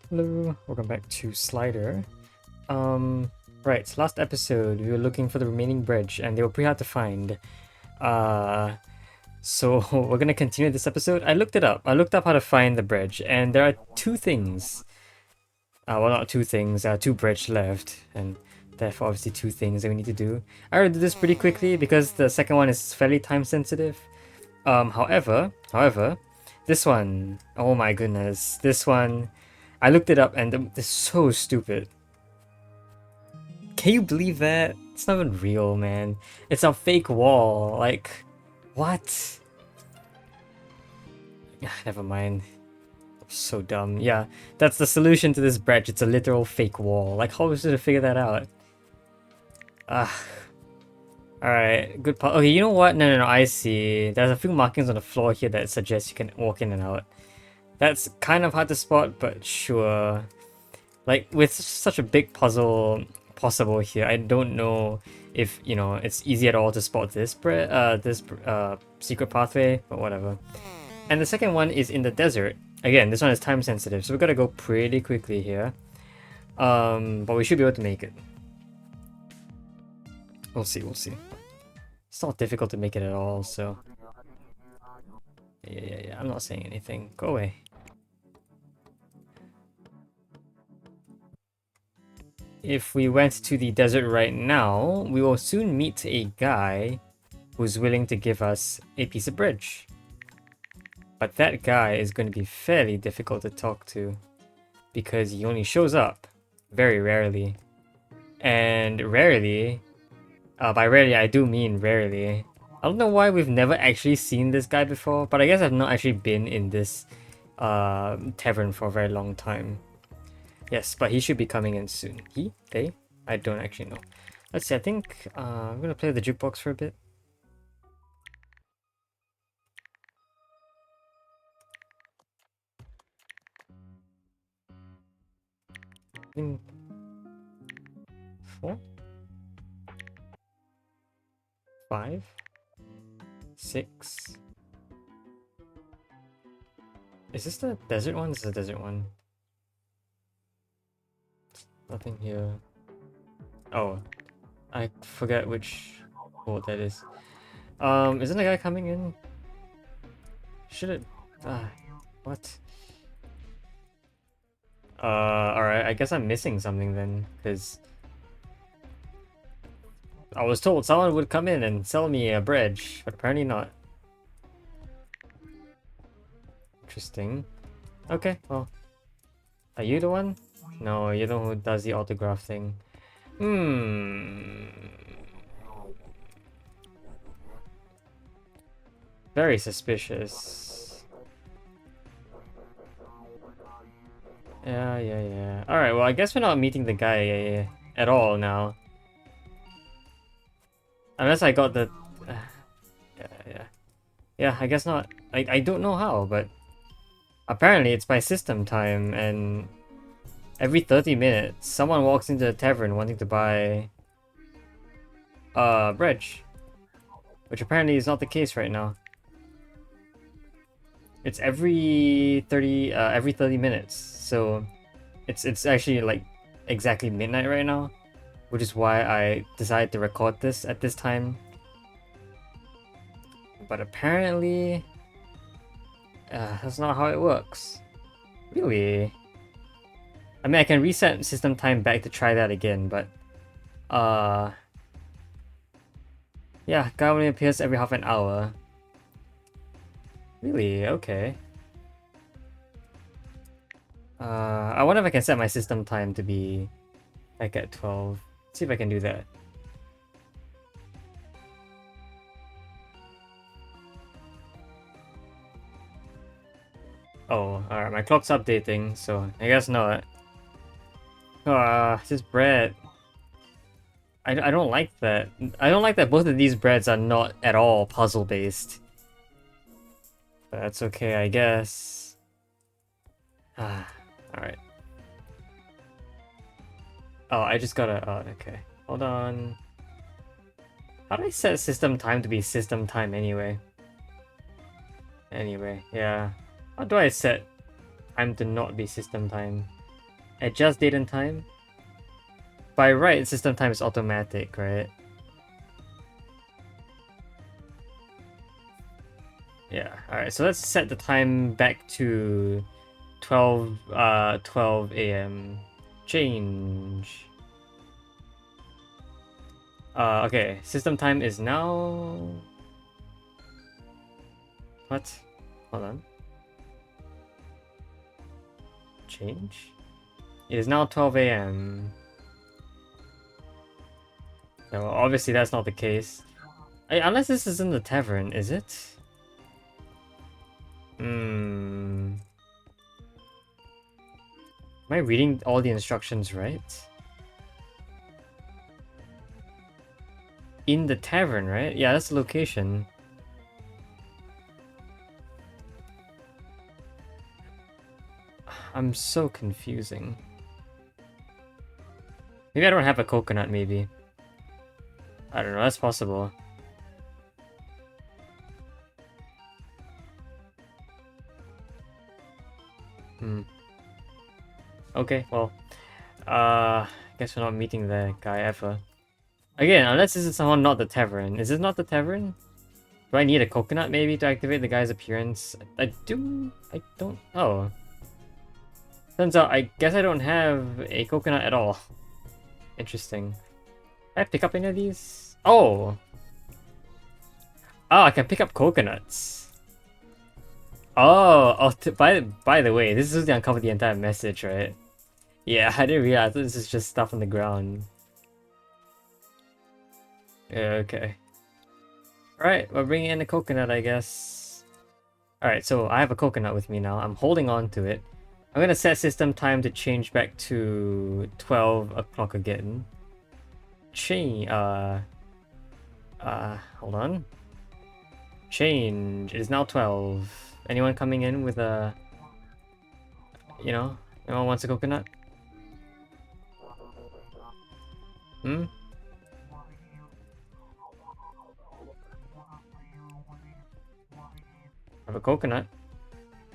Hello, welcome back to Slider. Right, last episode we were looking for the remaining bridge and they were pretty hard to find. So we're gonna continue this episode. I looked it up. I looked up how to find the bridge, and there are two things. Well, not two things. Two bridge left, and therefore obviously two things that we need to do. I already did this pretty quickly because the second one is fairly time sensitive. However, this one, oh my goodness, this one, I looked it up and it's so stupid. Can you believe that? It's not even real, man. It's a fake wall. Like, what? Never mind. So dumb. Yeah, that's the solution to this bridge. It's a literal fake wall. Like, how was I to figure that out? Ah. Alright, good part. Okay, you know what? No, I see. There's a few markings on the floor here that suggest you can walk in and out. That's kind of hard to spot, but sure. Like, with such a big puzzle possible here, I don't know if, you know, it's easy at all to spot this secret pathway, but whatever. And the second one is in the desert. Again, this one is time sensitive, so we gotta go pretty quickly here. But we should be able to make it. We'll see. It's not difficult to make it at all, so... Yeah, I'm not saying anything. Go away. If we went to the desert right now, we will soon meet a guy who's willing to give us a piece of bridge. But that guy is going to be fairly difficult to talk to because he only shows up very rarely. And rarely, by rarely I do mean rarely. I don't know why we've never actually seen this guy before, but I guess I've not actually been in this tavern for a very long time. Yes, but he should be coming in soon. He? They? I don't actually know. Let's see, I think I'm gonna play the jukebox for a bit. In 4? 5? 6? Is this the desert one? This is the desert one. Nothing here. Oh, I forget which boat that is. Isn't the guy coming in? Should it? What? Alright, I guess I'm missing something then, because I was told someone would come in and sell me a bridge, but apparently not. Interesting. Okay, well. Are you the one? No, you're the one who does the autograph thing. Very suspicious. Yeah. Alright, well, I guess we're not meeting the guy at all now. Unless I got the... Yeah, I guess not. I don't know how, but... Apparently it's by system time, and... Every 30 minutes, someone walks into the tavern wanting to buy... bridge. Which apparently is not the case right now. It's every 30 minutes, so it's actually like exactly midnight right now, which is why I decided to record this at this time. But apparently, that's not how it works. Really? I mean, I can reset system time back to try that again, but yeah, guy only appears every half an hour. Really? Okay. I wonder if I can set my system time to be like at 12. Let's see if I can do that. Oh, alright, my clock's updating, so I guess not. This bread. I don't like that. I don't like that both of these breads are not at all puzzle-based. But that's okay, I guess. Alright. Oh, I just gotta... Oh, okay. Hold on. How do I set system time to be system time anyway? Anyway, yeah. How do I set time to not be system time? Adjust date and time. By right, system time is automatic, right? Yeah. All right. So let's set the time back to 12 a.m. Change. Okay. System time is now. What? Hold on. Change. It is now 12 a.m. No, obviously that's not the case. Unless this is in the tavern, is it? Hmm. Am I reading all the instructions right? In the tavern, right? Yeah, that's the location. I'm so confusing. Maybe I don't have a coconut, maybe. I don't know, that's possible. Hmm. Okay, well. Guess we're not meeting the guy ever. Again, unless this is somehow not the tavern. Is this not the tavern? Do I need a coconut maybe to activate the guy's appearance? I do. I don't. Oh. Turns out I guess I don't have a coconut at all. Interesting. Can I pick up any of these? Oh! Oh, I can pick up coconuts. Oh, by the way, this is to uncover the entire message, right? Yeah, I didn't realize. I thought this is just stuff on the ground. Yeah, okay. Alright, we're bringing in a coconut, I guess. Alright, so I have a coconut with me now. I'm holding on to it. I'm gonna set system time to change back to 12 o'clock again. Hold on. Change. It is now 12. Anyone coming in with a... anyone wants a coconut? Hmm? I have a coconut.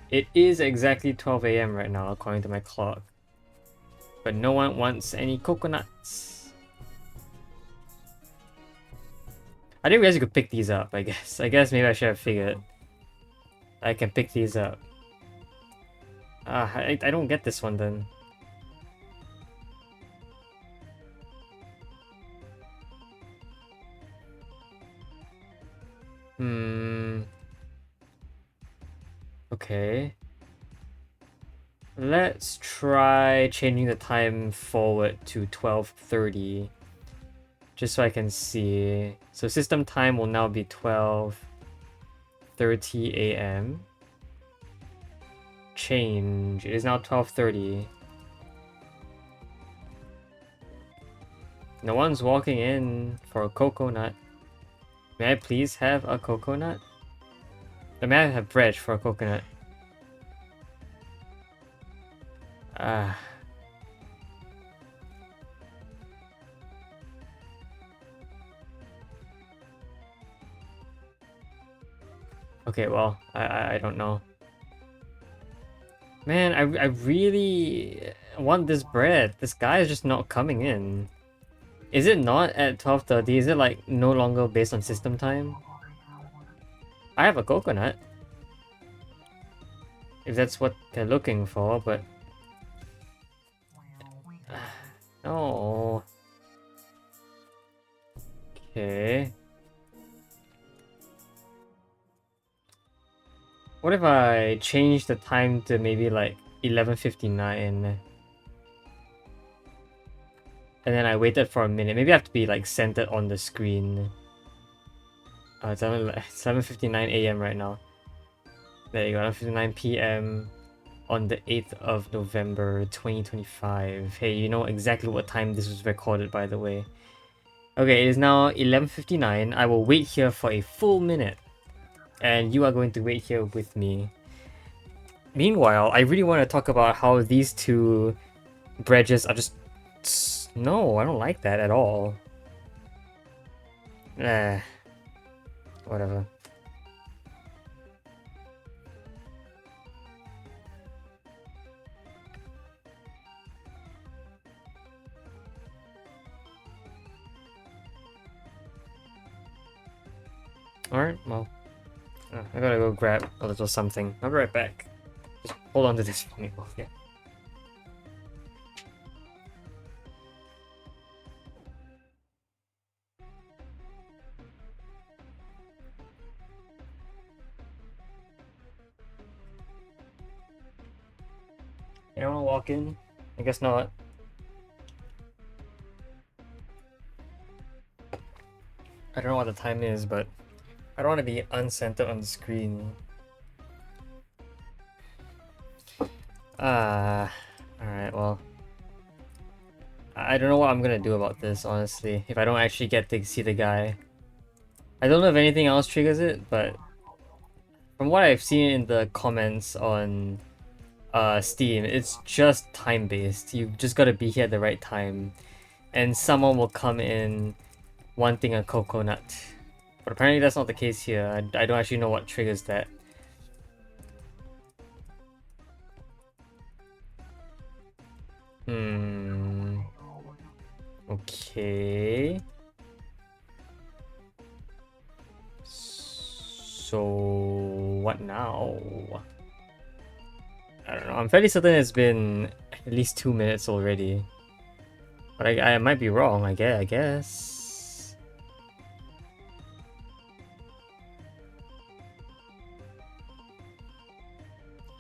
It is exactly 12 a.m. right now, according to my clock. But no one wants any coconuts. I didn't realize you could pick these up, I guess. I guess maybe I should have figured. I can pick these up. I don't get this one then. Hmm. Okay. Let's try changing the time forward to 12:30. Just so I can see. So system time will now be 12:30 a.m. Change. It is now 12:30. No one's walking in for a coconut. May I please have a coconut? May I have bread for a coconut? Ah. Okay, well, I don't know. Man, I really want this bread. This guy is just not coming in. Is it not at 12:30? Is it like no longer based on system time? I have a coconut. If that's what they're looking for, but... No. Okay. What if I change the time to maybe like 11:59? And then I waited for a minute. Maybe I have to be like centered on the screen. It's 7:59 a.m. right now. There you go, 11:59 p.m. on the 8th of November 2025. Hey, you know exactly what time this was recorded, by the way. Okay, it is now 11:59. I will wait here for a full minute. And you are going to wait here with me. Meanwhile, I really want to talk about how these two bridges are just... No, I don't like that at all. Whatever. Alright, well. I gotta go grab a little something. I'll be right back. Just hold on to this for me. Yeah. Anyone walk in? I guess not. I don't know what the time is, but I don't want to be uncentered on the screen. Alright, well. I don't know what I'm gonna do about this, honestly, if I don't actually get to see the guy. I don't know if anything else triggers it, but from what I've seen in the comments on Steam, it's just time-based. You just gotta be here at the right time, and someone will come in wanting a coconut. But apparently that's not the case here. I don't actually know what triggers that. Okay. So what now? I don't know. I'm fairly certain it's been at least 2 minutes already. But I might be wrong, I guess.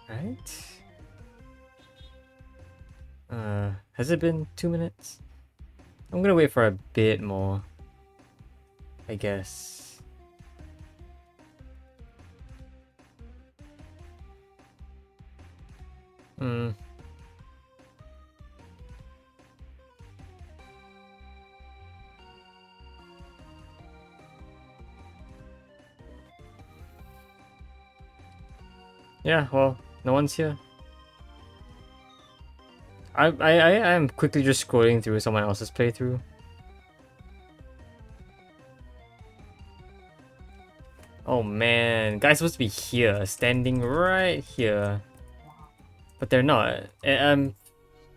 Right? Has it been 2 minutes? I'm gonna wait for a bit more, I guess. Yeah, well, no one's here. I am quickly just scrolling through someone else's playthrough. Oh man, guys supposed to be here, standing right here. But they're not.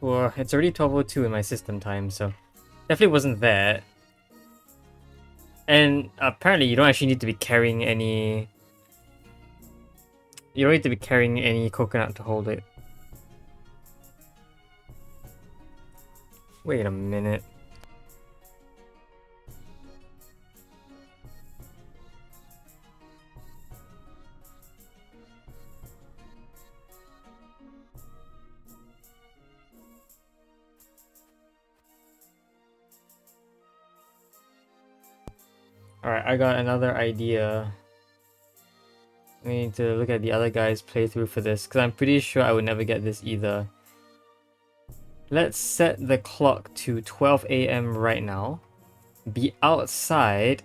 Well, it's already 12:02 in my system time, so definitely wasn't that. And apparently you don't actually need to be carrying any... You don't need to be carrying any coconut to hold it. Wait a minute. Alright, I got another idea. We need to look at the other guy's playthrough for this, because I'm pretty sure I would never get this either. Let's set the clock to 12 AM right now. Be outside.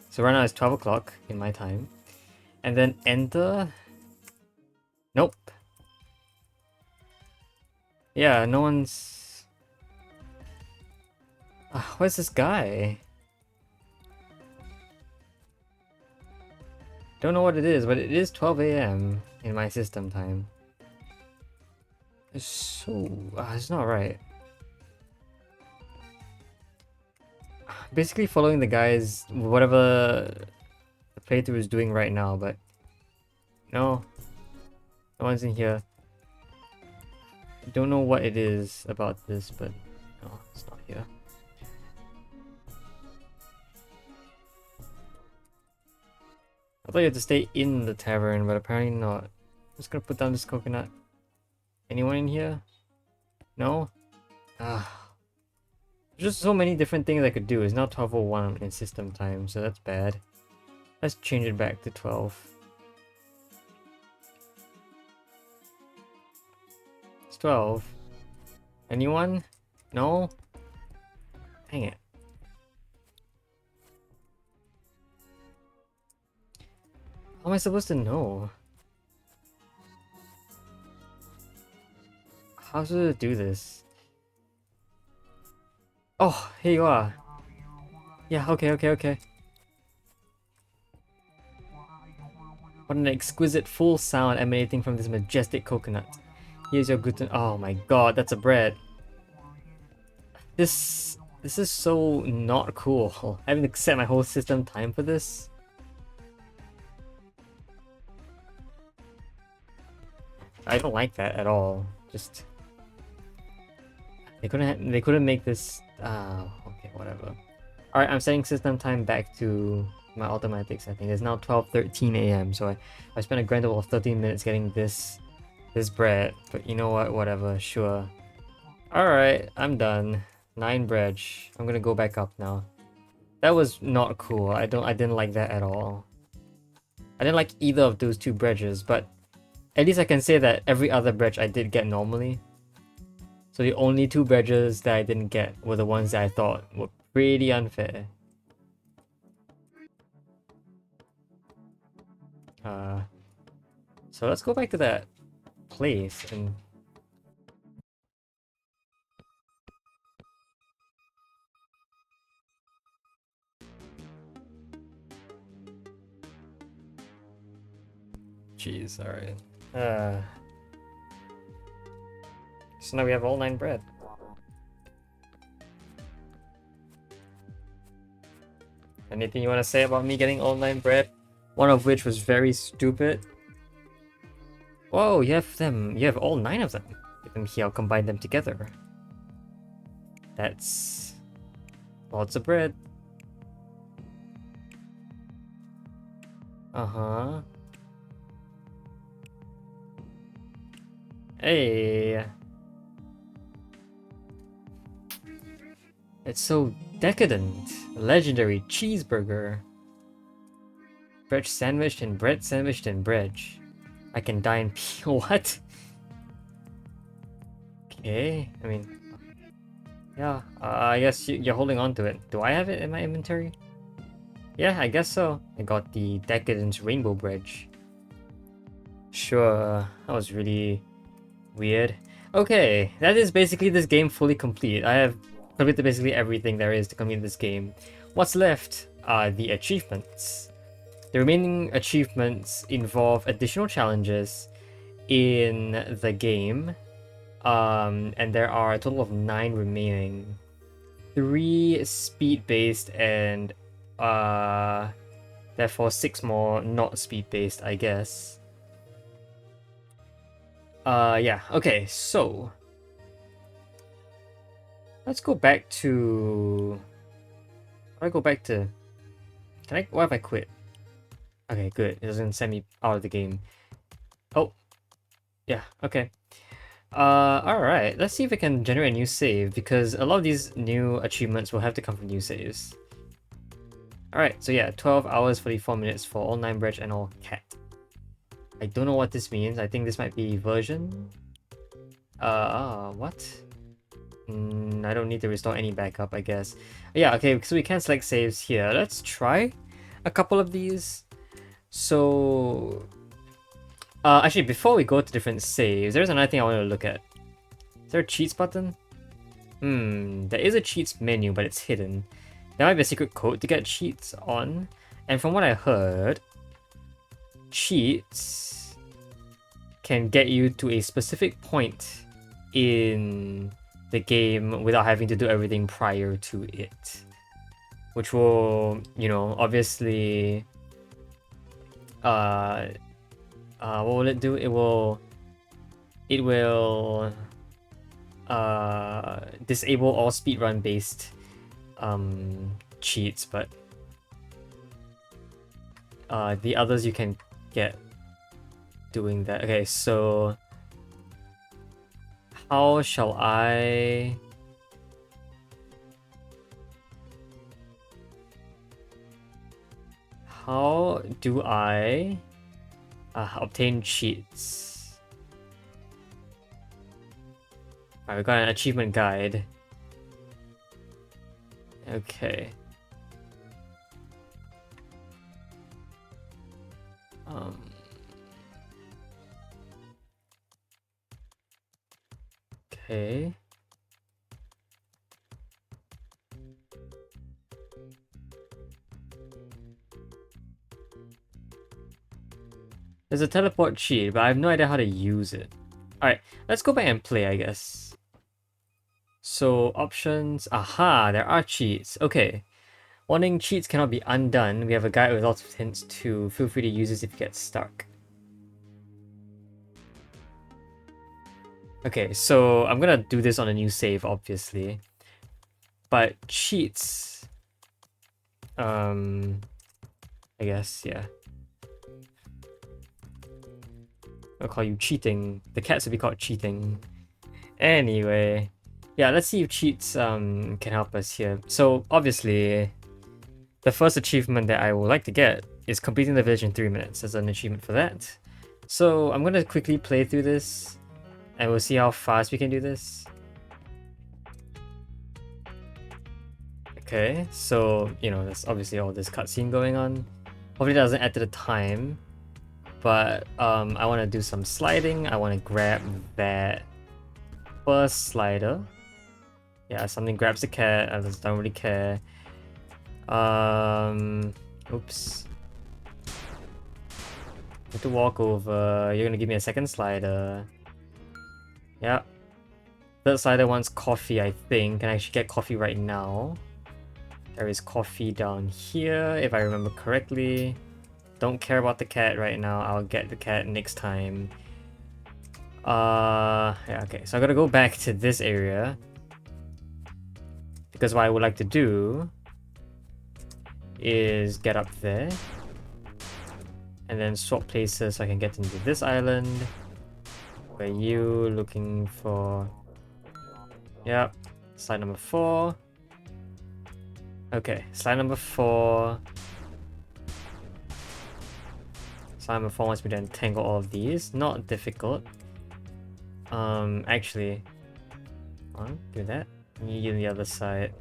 So right now it's 12 o'clock in my time. And then enter. Nope. Yeah, no one's... where's this guy? Don't know what it is, but it is 12 AM in my system time. So... it's not right. Basically following the guy's... whatever the playthrough is doing right now, but... No. No one's in here. I don't know what it is about this, but... no, it's not here. I thought you had to stay in the tavern, but apparently not. I'm just gonna put down this coconut. Anyone in here? No? There's just so many different things I could do. It's now 12:01 in system time, so that's bad. Let's change it back to 12. It's 12. Anyone? No? Dang it. How am I supposed to know? How should I do this? Oh, here you are. Yeah, okay. What an exquisite full sound emanating from this majestic coconut. Here's your gluten. Oh my god, that's a bread. This is so not cool. Having to set my whole system time for this. I don't like that at all. Just they couldn't make this. Okay, whatever. All right, I'm setting system time back to my automatic setting. It's now 12:13 a.m. So I spent a grand total of 13 minutes getting this bread. But you know what? Whatever. Sure. All right, I'm done. 9 bread. I'm gonna go back up now. That was not cool. I didn't like that at all. I didn't like either of those 2 bridges, but at least I can say that every other bridge I did get normally. So the only 2 bridges that I didn't get were the ones that I thought were pretty unfair. So let's go back to that place and... Jeez, alright. So now we have all 9 bread. Anything you want to say about me getting all 9 bread? One of which was very stupid. Whoa, you have them. You have all 9 of them. Get them here, I'll combine them together. That's lots of bread. Uh-huh. Hey. It's so decadent. Legendary cheeseburger. Bread sandwiched and bread sandwiched and bread. I can die in what? Okay, I mean... Yeah, I guess you're holding on to it. Do I have it in my inventory? Yeah, I guess so. I got the Decadence Rainbow Bridge. Sure, that was really weird. Okay, that is basically this game fully complete. I have completed basically everything there is to complete this game. What's left are the achievements. The remaining achievements involve additional challenges in the game. And there are a total of 9 remaining. 3 speed-based and therefore 6 more not speed-based, I guess. Yeah, okay, so let's go back to... How do I go back to... What if I quit? Okay, good. It doesn't send me out of the game. Oh. Yeah, okay. Alright. Let's see if we can generate a new save, because a lot of these new achievements will have to come from new saves. Alright, so yeah, 12 hours 44 minutes for all 9 bread and all cat. I don't know what this means. I think this might be version. What? I don't need to restore any backup, I guess. Yeah, okay, so we can select saves here. Let's try a couple of these. So... actually, before we go to different saves, there's another thing I want to look at. Is there a cheats button? There is a cheats menu, but it's hidden. There might be a secret code to get cheats on. And from what I heard, cheats can get you to a specific point in the game without having to do everything prior to it. Which will, you know, obviously... what will it do? It will disable all speedrun based cheats, but the others you can get doing that. Okay, so how shall I... How do I obtain cheats? Alright, we got an achievement guide. Okay. Okay. There's a teleport cheat, but I have no idea how to use it. Alright, let's go back and play, I guess. So, options. Aha, there are cheats. Okay. Warning, cheats cannot be undone. We have a guide with lots of hints too. Feel free to use this if you get stuck. Okay, so I'm gonna do this on a new save, obviously. But cheats. I guess, yeah. I'll call you cheating. The cats would be called cheating. Anyway. Yeah, let's see if cheats can help us here. So obviously, the first achievement that I would like to get is completing the village in 3 minutes. There's an achievement for that. So I'm gonna quickly play through this and we'll see how fast we can do this. Okay, so you know, there's obviously all this cutscene going on. Hopefully it doesn't add to the time. But I wanna do some sliding. I wanna grab that first slider. Yeah, something grabs the cat. I just don't really care. Oops. Have to walk over. You're gonna give me a second slider. Yeah. Third slider wants coffee, I think. Can I actually get coffee right now? There is coffee down here, if I remember correctly. Don't care about the cat right now. I'll get the cat next time. Yeah, okay. So I gotta go back to this area. Because what I would like to do is get up there. And then swap places so I can get into this island. Where you looking for... Yep. Slide number 4. Okay, slide number 4. Slide number 4 wants me to entangle all of these. Not difficult. Actually... do that. You on the other side.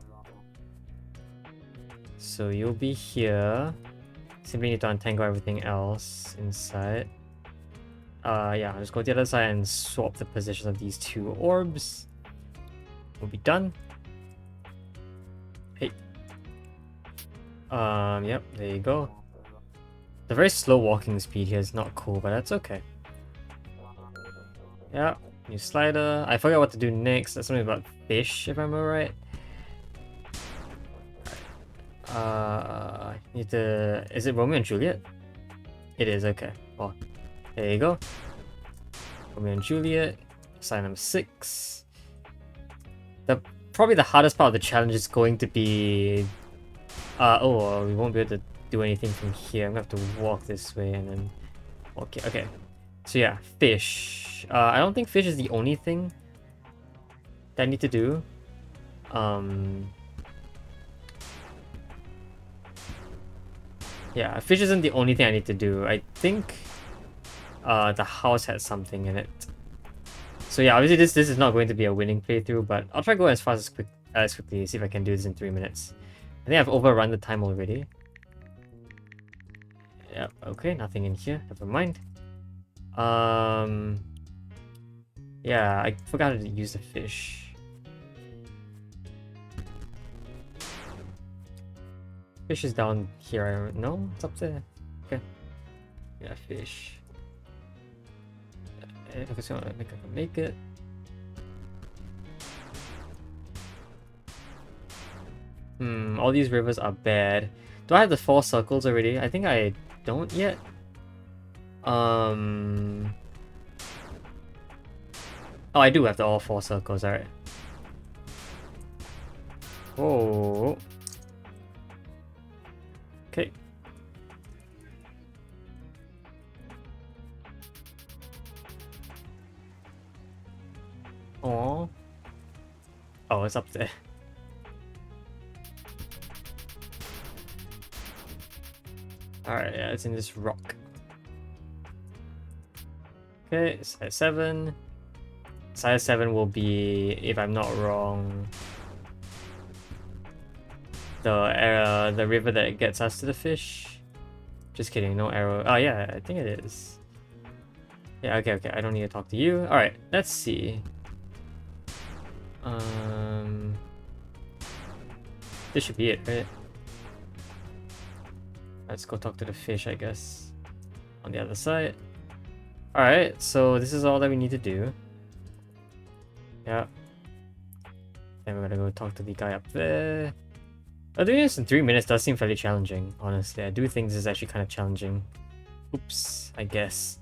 So you'll be here. Simply need to untangle everything else inside. Yeah, I'll just go to the other side and swap the positions of these 2 orbs. We'll be done. Hey. Yep, there you go. The very slow walking speed here is not cool, but that's okay. Yeah, new slider. I forgot what to do next. That's something about fish, if I remember right. Need to... Is it Romeo and Juliet? It is, okay. Well, there you go. Romeo and Juliet. Sign number 6. Probably the hardest part of the challenge is going to be... we won't be able to do anything from here. I'm gonna have to walk this way and then... Okay. So yeah, fish. I don't think fish is the only thing that I need to do. Yeah, fish isn't the only thing I need to do. I think the house has something in it. So yeah, obviously this is not going to be a winning playthrough, but I'll try to go as fast as quickly, see if I can do this in 3 minutes. I think I've overrun the time already. Yep, okay, nothing in here, never mind. Yeah, I forgot to use the fish. Fish is down here, no? It's up there. Okay. Yeah, fish. If I can make it. All these rivers are bad. Do I have the 4 circles already? I think I don't yet. Oh, I do have all 4 circles, alright. Oh. Okay. Oh. Oh, it's up there. Alright, yeah, it's in this rock. Okay, size 7. Size 7 will be, if I'm not wrong, the river that gets us to the fish. Just kidding, no arrow. Oh yeah, I think it is. Yeah, okay, I don't need to talk to you. Alright, let's see. This should be it, right? Let's go talk to the fish, I guess. On the other side. Alright, so this is all that we need to do. Yeah. Then we're gonna go talk to the guy up there. Doing this in 3 minutes does seem fairly challenging, honestly. I do think this is actually kind of challenging. Oops, I guess.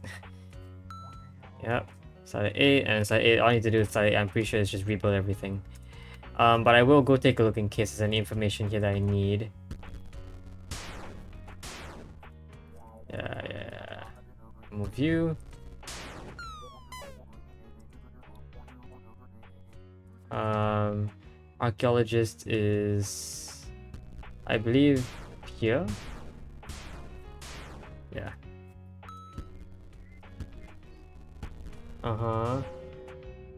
Yeah. Satellite 8 and Satellite 8. All I need to do with Satellite 8, I'm pretty sure, is just rebuild everything. But I will go take a look in case there's any information here that I need. Yeah. Move view. Archaeologist is, I believe, here. Yeah.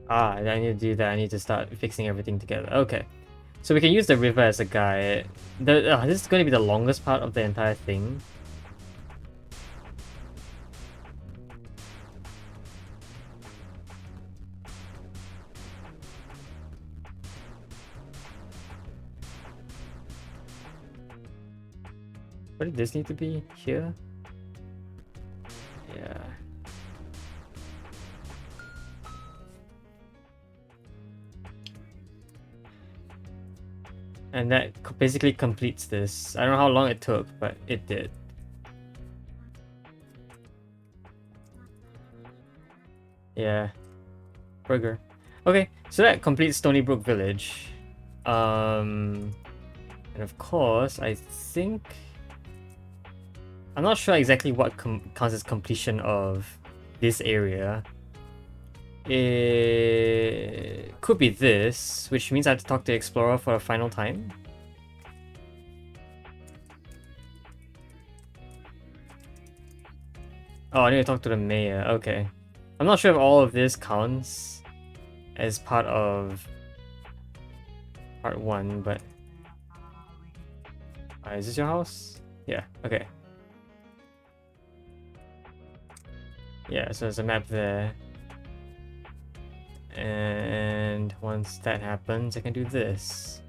I need to do that. I need to start fixing everything together. Okay. So we can use the river as a guide. This is going to be the longest part of the entire thing. What did this need to be? Here? Yeah. And that basically completes this. I don't know how long it took, but it did. Yeah. Burger. Okay, so that completes Stony Brook Village. And of course, I think... I'm not sure exactly what counts as completion of this area. It could be this, which means I have to talk to Explorer for a final time. Oh, I need to talk to the mayor. Okay. I'm not sure if all of this counts as part of part 1, but... is this your house? Yeah, okay. Yeah, so there's a map there. And once that happens, I can do this.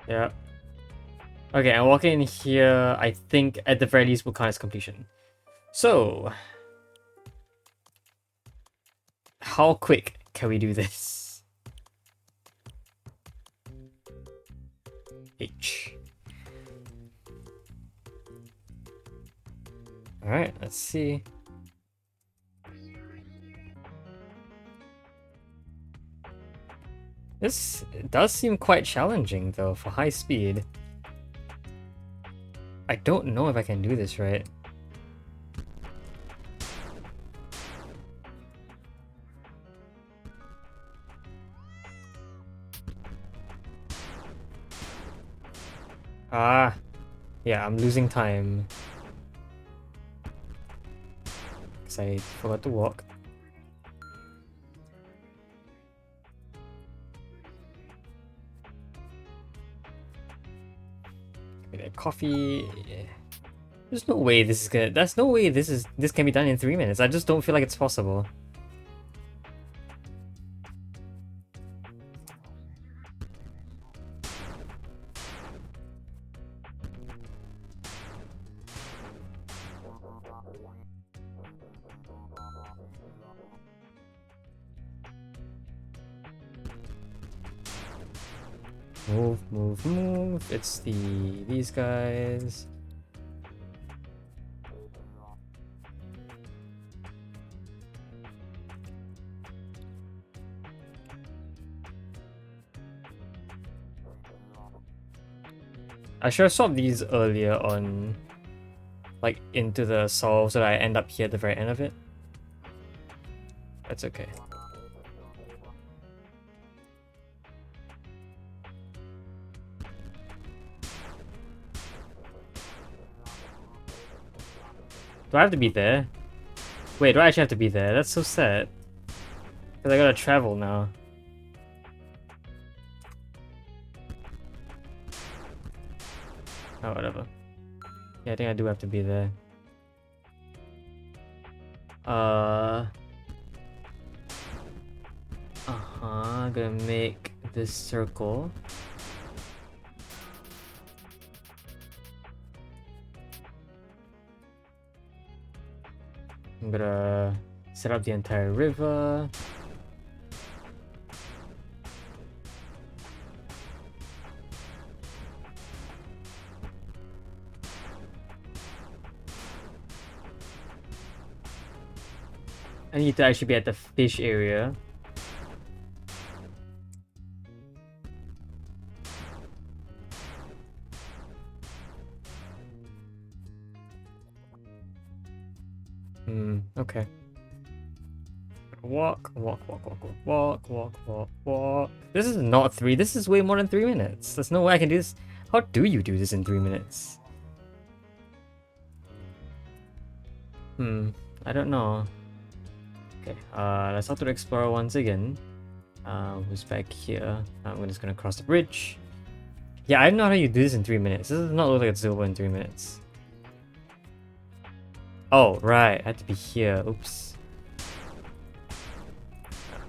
Yeah. Okay, and walking in here, I think at the very least will count as completion. So, how quick can we do this? H. Alright, let's see. This does seem quite challenging though for high speed. I don't know if I can do this right. Yeah, I'm losing time. Because I forgot to walk. Coffee. There's no way this is gonna. There's no way this can be done in 3 minutes. I just don't feel like it's possible. Move. It's these guys. I should have swapped these earlier on, like into the solve so that I end up here at the very end of it. That's okay. Do I have to be there? Wait, do I actually have to be there? That's so sad. Because I gotta travel now. Oh, whatever. Yeah, I think I do have to be there. I'm gonna make this circle. I'm gonna set up the entire river. I need to actually be at the fish area. Okay. Walk. This is not 3. This is way more than 3 minutes. There's no way I can do this. How do you do this in 3 minutes? I don't know. Okay, let's talk to the explorer once again. Who's back here? I'm just gonna cross the bridge. Yeah, I don't know how you do this in 3 minutes. This does not look like it's doable in 3 minutes. Oh, right. I had to be here. Oops.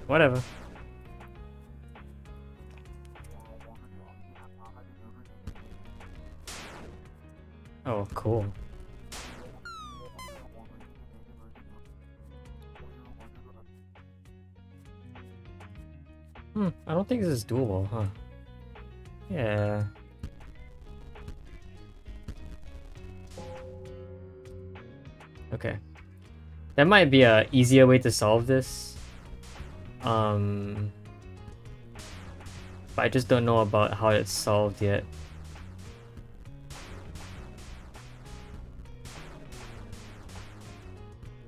Whatever. Oh, cool. I don't think this is doable, huh? Yeah. Okay. There might be a easier way to solve this. But I just don't know about how it's solved yet.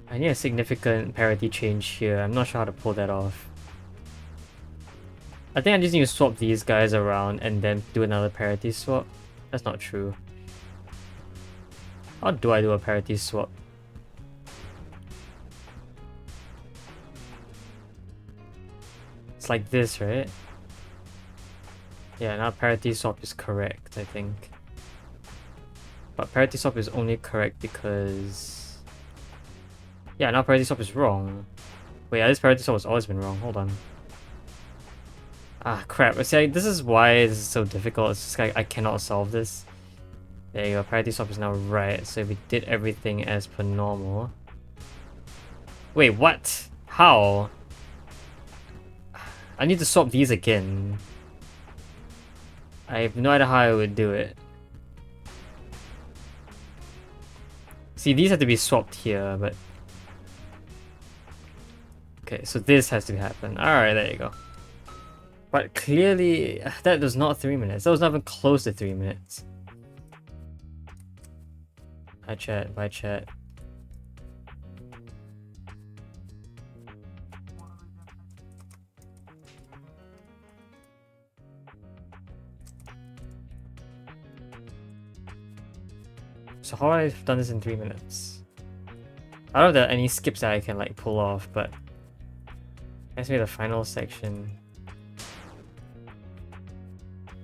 I need a significant parity change here. I'm not sure how to pull that off. I think I just need to swap these guys around and then do another parity swap. That's not true. How do I do a parity swap? It's like this, right? Yeah, now parity swap is correct, I think. But parity swap is only correct because... Yeah, now parity swap is wrong. Wait, yeah, this parity swap has always been wrong. Hold on. Ah, crap. See, this is why this is so difficult. It's just like I cannot solve this. There you go. Parity swap is now right. So we did everything as per normal. Wait, what? How? I need to swap these again. I have no idea how I would do it. See, these have to be swapped here, but... Okay, so this has to happen. Alright, there you go. But clearly, that was not 3 minutes. That was not even close to 3 minutes. Hi chat, bye chat. So how have I done this in 3 minutes? I don't know if there are any skips that I can like pull off, but... Let's make the final section.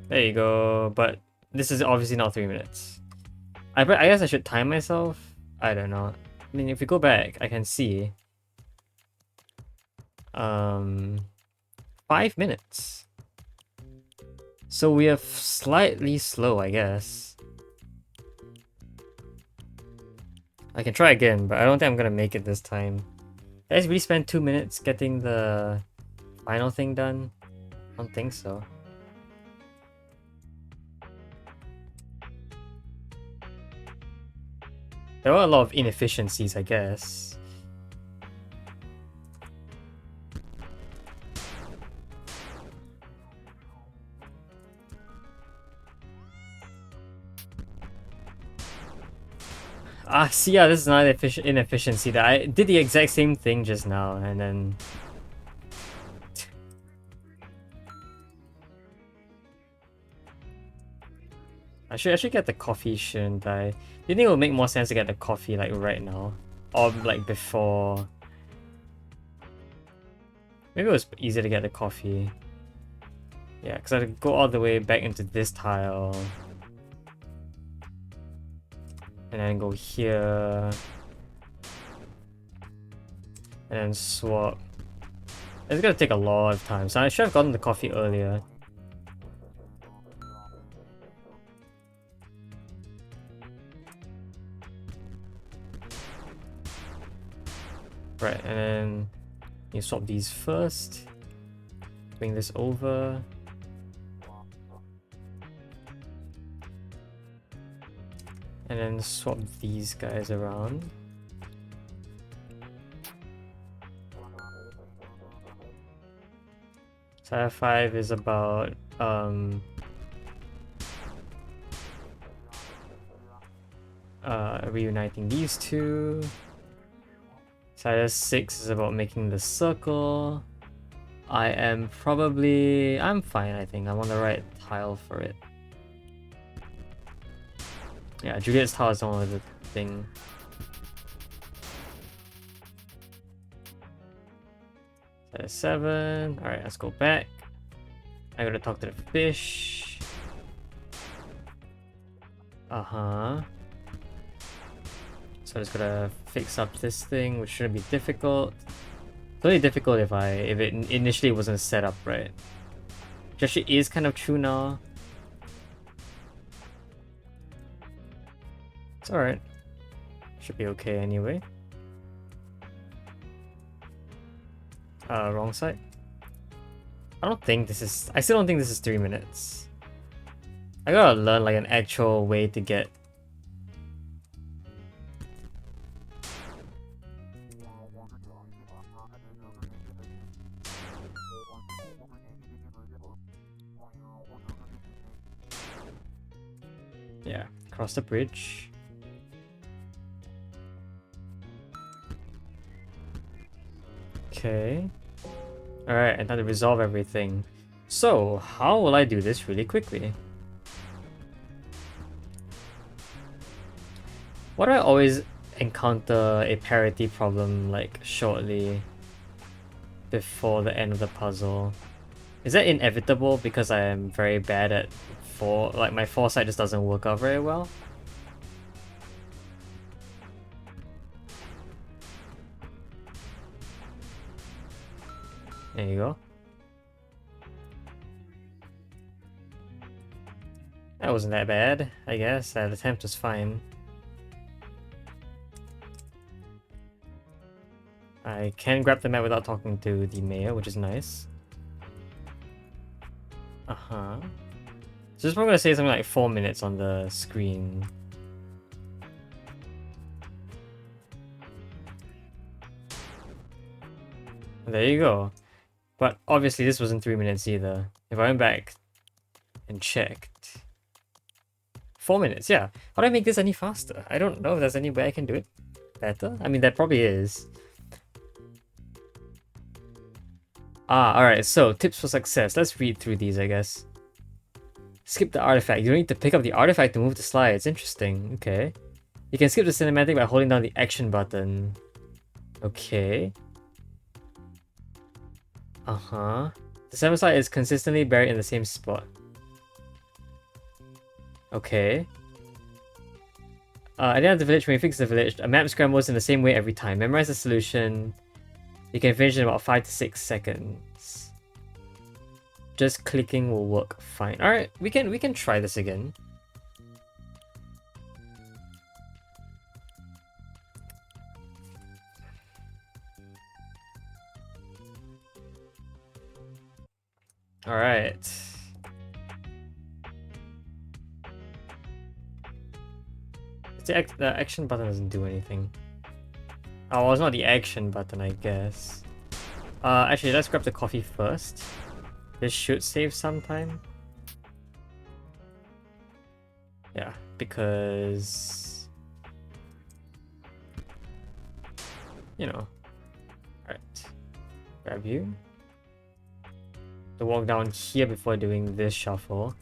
There you go, but this is obviously not 3 minutes. I guess I should time myself? I don't know. I mean, if we go back, I can see... 5 minutes. So we are slightly slow, I guess. I can try again, but I don't think I'm gonna make it this time. Did I really spend 2 minutes getting the final thing done? I don't think so. There are a lot of inefficiencies, I guess. Ah, see, yeah, this is not inefficiency. That I did the exact same thing just now, and then... I should get the coffee, shouldn't I? Do you think it would make more sense to get the coffee like right now? Or like before? Maybe it was easier to get the coffee. Yeah, because I had to go all the way back into this tile. And then go here. And then swap. It's gonna take a lot of time, so I should have gotten the coffee earlier. Right, and then you swap these first. Bring this over. And then swap these guys around. Side 5 is about reuniting these two. Side 6 is about making the circle. I'm fine, I think. I'm on the right tile for it. Yeah, Juliet's tile is only the thing. Side 7. Alright, let's go back. I gotta talk to the fish. So I just gotta fix up this thing, which shouldn't be difficult. It's only difficult if it initially wasn't set up right. Which actually is kind of true now. It's alright. Should be okay anyway. Wrong side. I still don't think this is 3 minutes. I gotta learn like an actual way to get. Yeah, cross the bridge. Okay. Alright, and now to resolve everything. So, how will I do this really quickly? Why do I always encounter a parity problem like shortly before the end of the puzzle? Is that inevitable because I am very bad at my foresight just doesn't work out very well? There you go. That wasn't that bad, I guess. That attempt was fine. I can grab the map without talking to the mayor, which is nice. So this is probably gonna say something like 4 minutes on the screen. There you go. But obviously this wasn't 3 minutes either. If I went back and checked... 4 minutes, yeah. How do I make this any faster? I don't know if there's any way I can do it better. I mean, that probably is. Alright, so tips for success. Let's read through these, I guess. Skip the artifact. You don't need to pick up the artifact to move the slides. Interesting. Okay. You can skip the cinematic by holding down the action button. Okay. The 7th slide is consistently buried in the same spot. Okay. At the end of the village, when you fix the village, a map scrambles in the same way every time. Memorize the solution. You can finish in about 5 to 6 seconds. Just clicking will work fine. Alright, we can try this again. Alright. The action button doesn't do anything. Oh, well, it's not the action button, I guess. Actually, let's grab the coffee first. This should save some time. Yeah, because... you know. Alright. Grab you. To walk down here before doing this shuffle.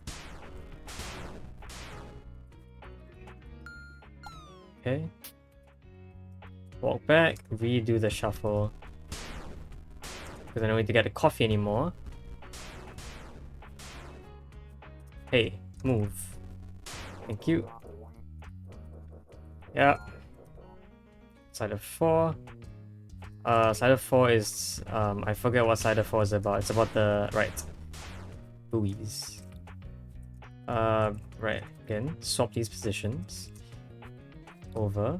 Okay. Walk back, redo the shuffle. Because I don't need to get the coffee anymore. Hey, move. Thank you. Yeah. Side of 4. Side of 4 is... I forget what side of 4 is about. It's about the... right. Buoys. Right. Again, swap these positions. Over.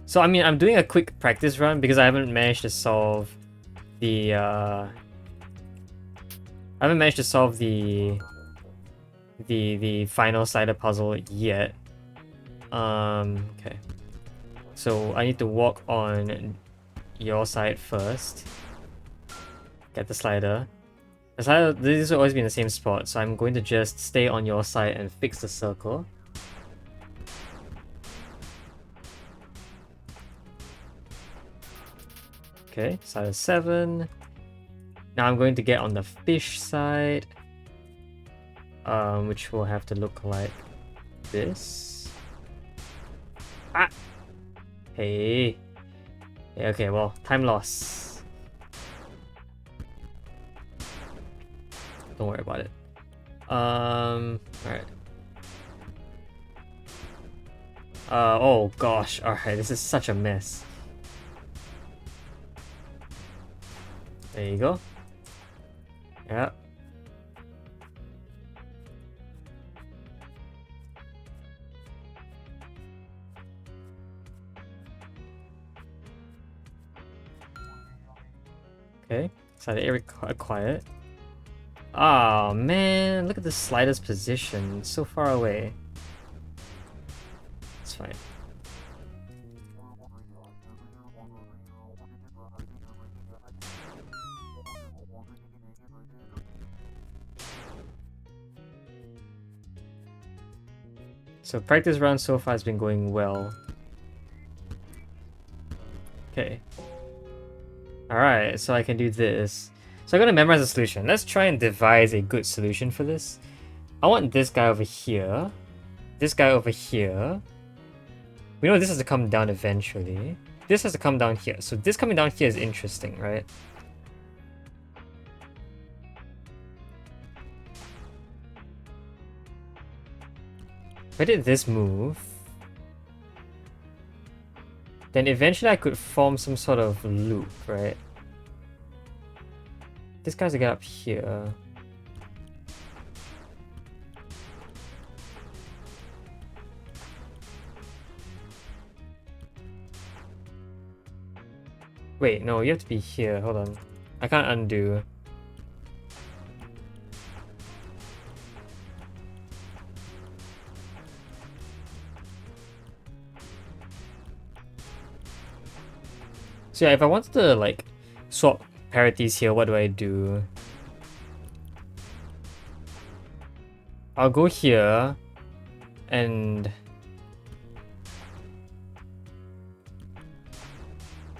So, I mean, I'm doing a quick practice run because I haven't managed to solve the... I haven't managed to solve the final side of puzzle yet. Okay. So I need to walk on your side first. Get the slider. The slider, this will always be in the same spot, so I'm going to just stay on your side and fix the circle. Okay, slider 7. Now I'm going to get on the fish side, which will have to look like this. Ah! Hey. Yeah, okay, well, time loss. Don't worry about it. Alright. Oh gosh, alright, this is such a mess. There you go. Yeah. Okay, so the area quiet. Oh man, look at the slider's position. It's so far away. It's fine. So practice round so far has been going well. Okay. Alright, so I can do this. So I'm gonna memorize a solution. Let's try and devise a good solution for this. I want this guy over here. This guy over here. We know this has to come down eventually. This has to come down here. So this coming down here is interesting, right? If I did this move, then eventually I could form some sort of loop, right? This guy's to get up here. Wait, no, you have to be here. Hold on. I can't undo. So yeah, if I wanted to like swap parities here, what do I do? I'll go here and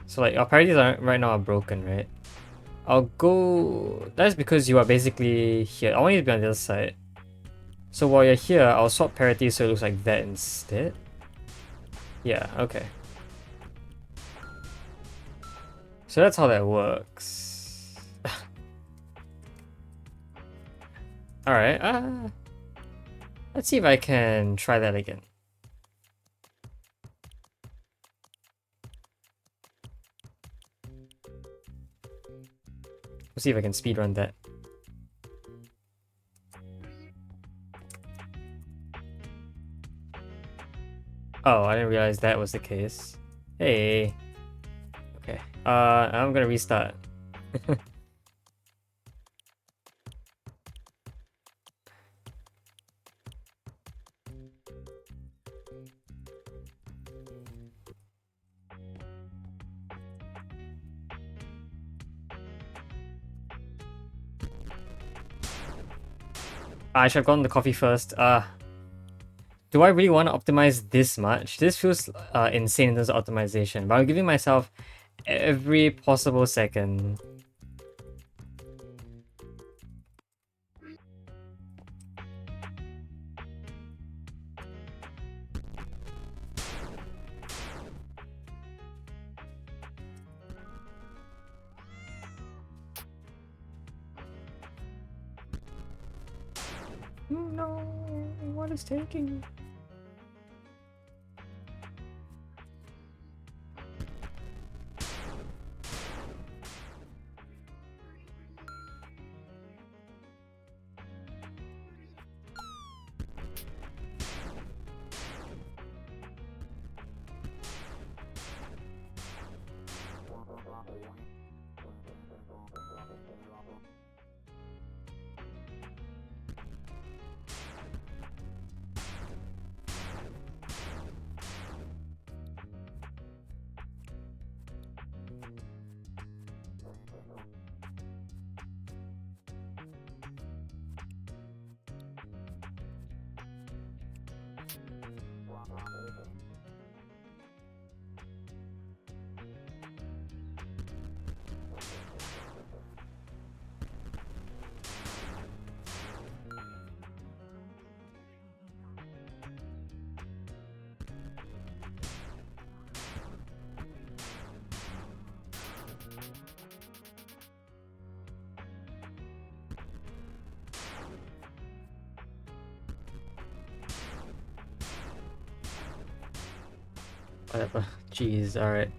so like our parities are right now are broken, right? I'll go. That's because you are basically here. I want you to be on the other side. So while you're here, I'll swap parity so it looks like that instead. Yeah, okay. So that's how that works. Alright, let's see if I can try that again. Let's see if I can speedrun that. Oh, I didn't realize that was the case. Hey. Okay. I'm gonna restart. I should have gotten the coffee first. Do I really want to optimize this much? This feels insane in terms of optimization, but I'm giving myself every possible second. No, what is taking? Whatever. Jeez, alright.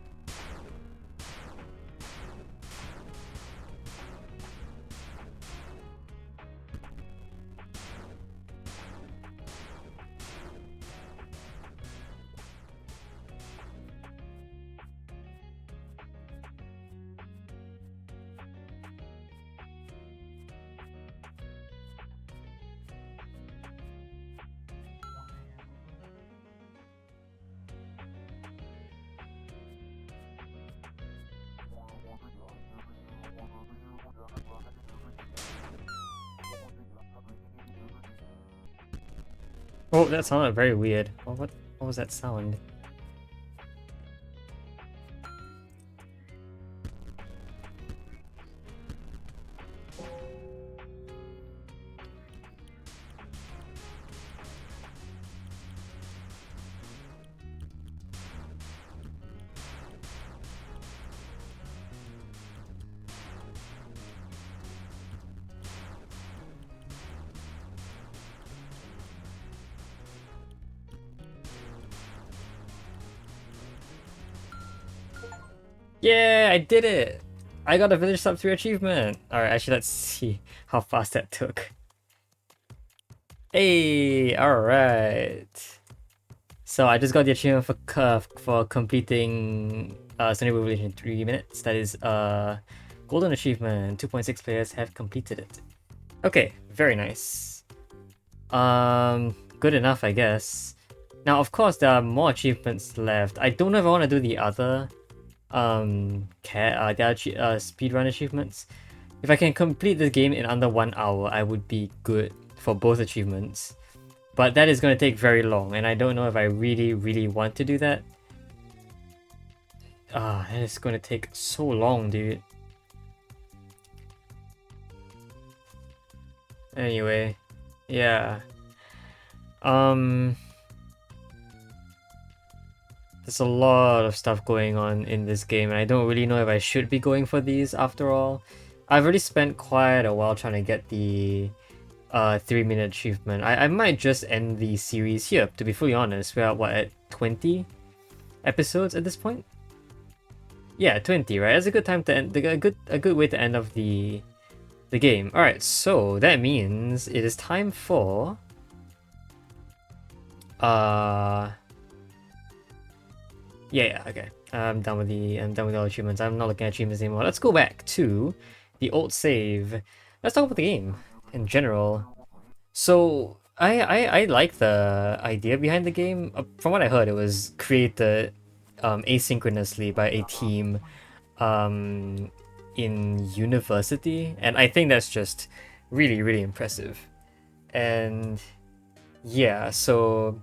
Oh, that sounded very weird. What was that sound? Yeah, I did it! I got a village sub 3 achievement! Alright, actually let's see how fast that took. Hey, alright. So I just got the achievement for completing Sunny Village in 3 minutes. That is golden achievement. 2.6 players have completed it. Okay, very nice. Good enough, I guess. Now, of course, there are more achievements left. I don't know if I want to do the other speedrun achievements. If I can complete this game in under 1 hour, I would be good for both achievements. But that is going to take very long, and I don't know if I really want to do that. That is going to take so long, dude. Anyway, yeah. There's a lot of stuff going on in this game, and I don't really know if I should be going for these after all. I've already spent quite a while trying to get the 3-minute achievement. I might just end the series here, to be fully honest. We're at what, at 20 episodes at this point? Yeah, 20, right? That's a good time to end, a good way to end off the game. Alright, so that means it is time for yeah, okay. I'm done with all achievements. I'm not looking at achievements anymore. Let's go back to the old save. Let's talk about the game in general. So I like the idea behind the game. From what I heard, it was created asynchronously by a team in university, and I think that's just really impressive. And yeah, so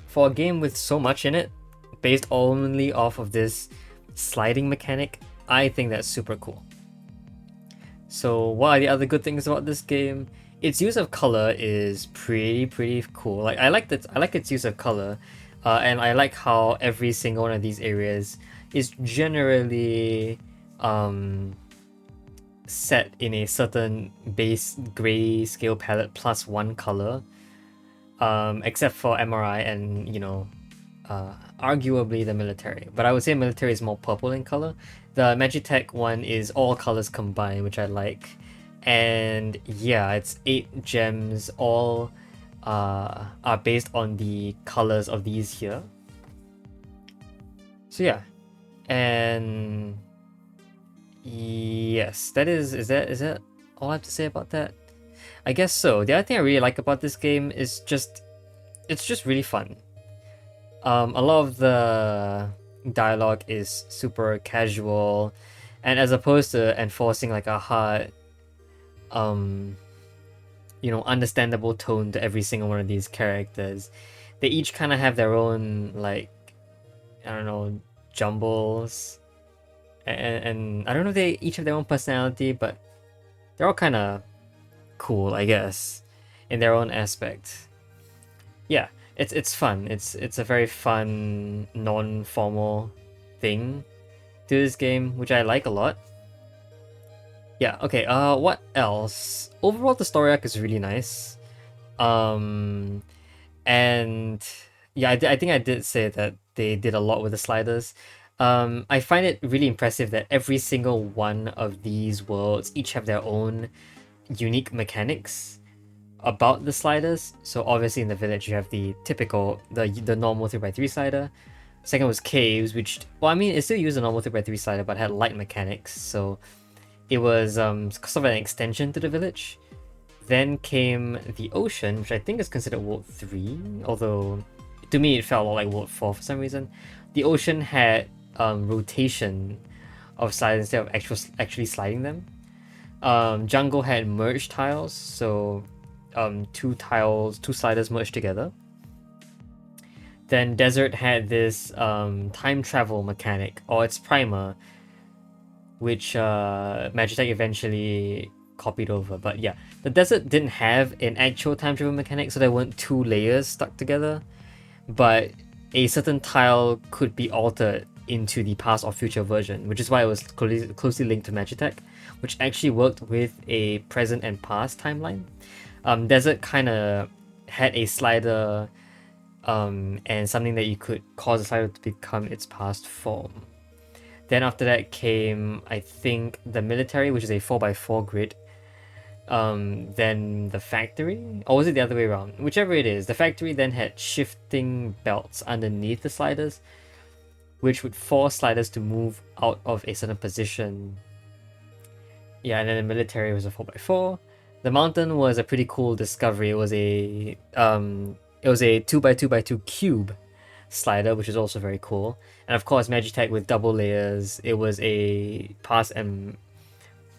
for a game with so much in it, based only off of this sliding mechanic, I think that's super cool. So what are the other good things about this game? Its use of color is pretty cool. Like I like its use of color, and I like how every single one of these areas is generally set in a certain base gray scale palette plus 1 color. Except for MRI and, you know, arguably the military. But I would say military is more purple in color. The Magitech one is all colors combined, which I like. And yeah, it's 8 gems, all are based on the colors of these here. So yeah, and yes, is that all I have to say about that? I guess so. The other thing I really like about this game is it's just really fun. A lot of the dialogue is super casual, and as opposed to enforcing like a hard understandable tone to every single one of these characters. They each kind of have their own, like, I don't know, jumbles, and I don't know if they each have their own personality, but they're all kind of cool, I guess, in their own aspect. Yeah, it's fun. It's a very fun, non-formal thing to this game, which I like a lot. Yeah, okay, what else? Overall, the story arc is really nice. Um, and yeah, I think I did say that they did a lot with the sliders. I find it really impressive that every single one of these worlds each have their own unique mechanics about the sliders. So obviously in the village you have the typical, the normal 3x3 slider. Second was caves, which, well, I mean, it still used a normal 3x3 slider, but had light mechanics, so it was sort of an extension to the village. Then came the ocean, which I think is considered World 3, although to me it felt a lot like World 4 for some reason. The ocean had rotation of sliders instead of actually sliding them. Jungle had merge tiles, so two sliders merged together. Then desert had this time travel mechanic, or its primer, which Magitech eventually copied over. But yeah, the desert didn't have an actual time travel mechanic, so there weren't two layers stuck together, but a certain tile could be altered into the past or future version, which is why it was closely linked to Magitech, which actually worked with a present and past timeline. Desert kind of had a slider and something that you could cause the slider to become its past form. Then after that came, I think, the military, which is a 4x4 grid. Then the factory, or was it the other way around? Whichever it is, the factory then had shifting belts underneath the sliders, which would force sliders to move out of a certain position. Yeah, and then the military was a 4x4. The mountain was a pretty cool discovery. It was a 2x2x2 cube slider, which is also very cool. And of course, Magitech with double layers. It was a past and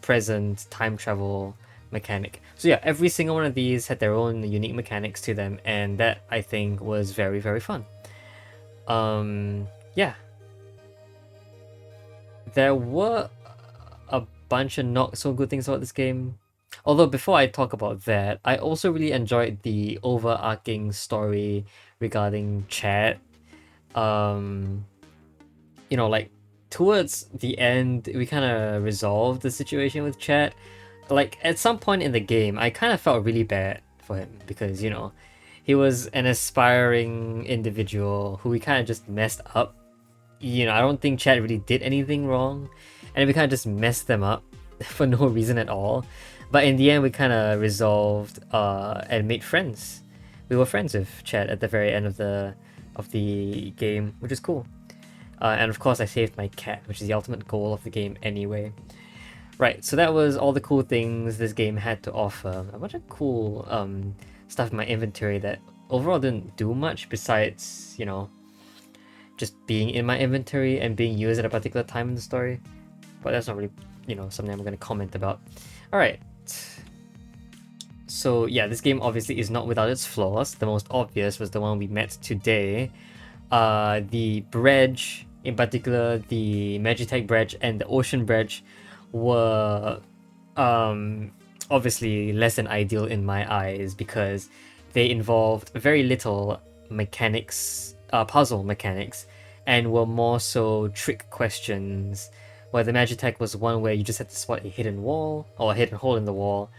present time travel mechanic. So yeah, every single one of these had their own unique mechanics to them, and that I think was very, very fun. Yeah. There were a bunch of not so good things about this game. Although before I talk about that, I also really enjoyed the overarching story regarding Chad. Like towards the end, we kind of resolved the situation with Chad. Like at some point in the game, I kind of felt really bad for him because he was an aspiring individual who we kind of just messed up. I don't think Chad really did anything wrong, and we kind of just messed them up for no reason at all. But in the end, we kind of resolved and made friends. We were friends with Chad at the very end of the game, which is cool. And of course, I saved my cat, which is the ultimate goal of the game anyway. Right, so that was all the cool things this game had to offer. A bunch of cool stuff in my inventory that overall didn't do much besides, just being in my inventory and being used at a particular time in the story. But that's not really, something I'm going to comment about. Alright. So yeah, this game obviously is not without its flaws. The most obvious was the one we met today. The bridge, in particular the Magitech bridge and the ocean bridge, were obviously less than ideal in my eyes because they involved very little mechanics, puzzle mechanics, and were more so trick questions, where the Magitech was one where you just had to spot a hidden wall or a hidden hole in the wall,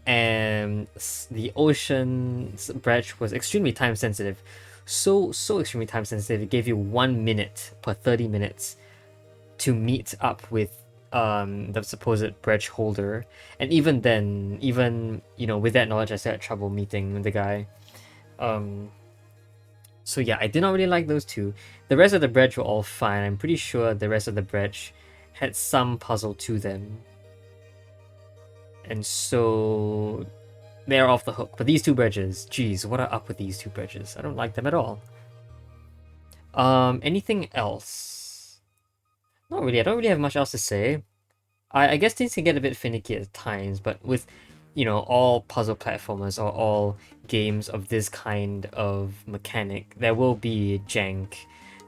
and the ocean bridge was extremely time sensitive. So extremely time sensitive, it gave you 1 minute per 30 minutes to meet up with the supposed bridge holder. And even then, with that knowledge, I still had trouble meeting the guy. So yeah, I did not really like those two. The rest of the bridge were all fine. I'm pretty sure the rest of the bridge had some puzzle to them, and so they're off the hook. But these two bridges, geez, what are up with these two bridges? I don't like them at all. Anything else? Not really. I don't really have much else to say. I guess things can get a bit finicky at times, but with you know, all puzzle platformers or all games of this kind of mechanic, there will be jank.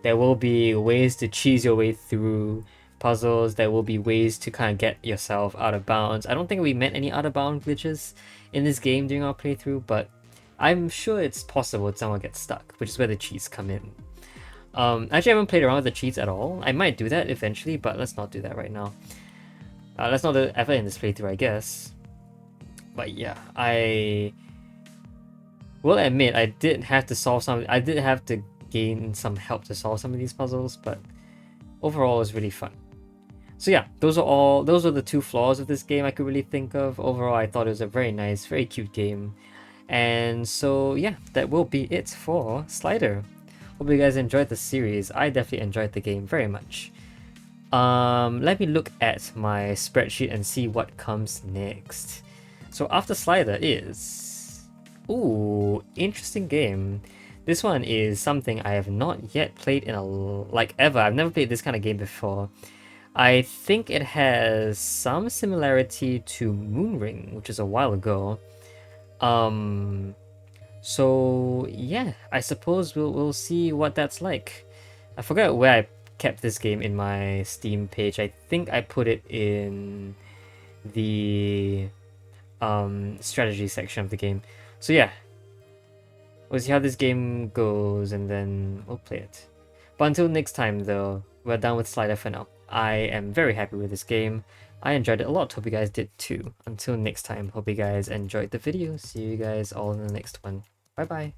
There will be ways to cheese your way through puzzles. There will be ways to kind of get yourself out of bounds. I don't think we met any out of bound glitches in this game during our playthrough, but I'm sure it's possible someone gets stuck, which is where the cheats come in. Actually, I haven't played around with the cheats at all. I might do that eventually, but let's not do that right now. Let's not do it ever in this playthrough, I guess. But yeah, I will admit I did have to solve some. I did have to gain some help to solve some of these puzzles, but overall, it was really fun. So yeah, those are the two flaws of this game I could really think of. Overall, I thought it was a very nice, very cute game. And so yeah, that will be it for Slider. Hope you guys enjoyed the series. I definitely enjoyed the game very much. Let me look at my spreadsheet and see what comes next. So after Slider is... Ooh, interesting game. This one is something I have not yet played in ever. I've never played this kind of game before. I think it has some similarity to Moonring, which is a while ago. So yeah, I suppose we'll see what that's like. I forgot where I kept this game in my Steam page. I think I put it in the strategy section of the game. So yeah, we'll see how this game goes and then we'll play it. But until next time though, we're done with Slider for now. I am very happy with this game. I enjoyed it a lot. Hope you guys did too. Until next time, hope you guys enjoyed the video. See you guys all in the next one. Bye bye.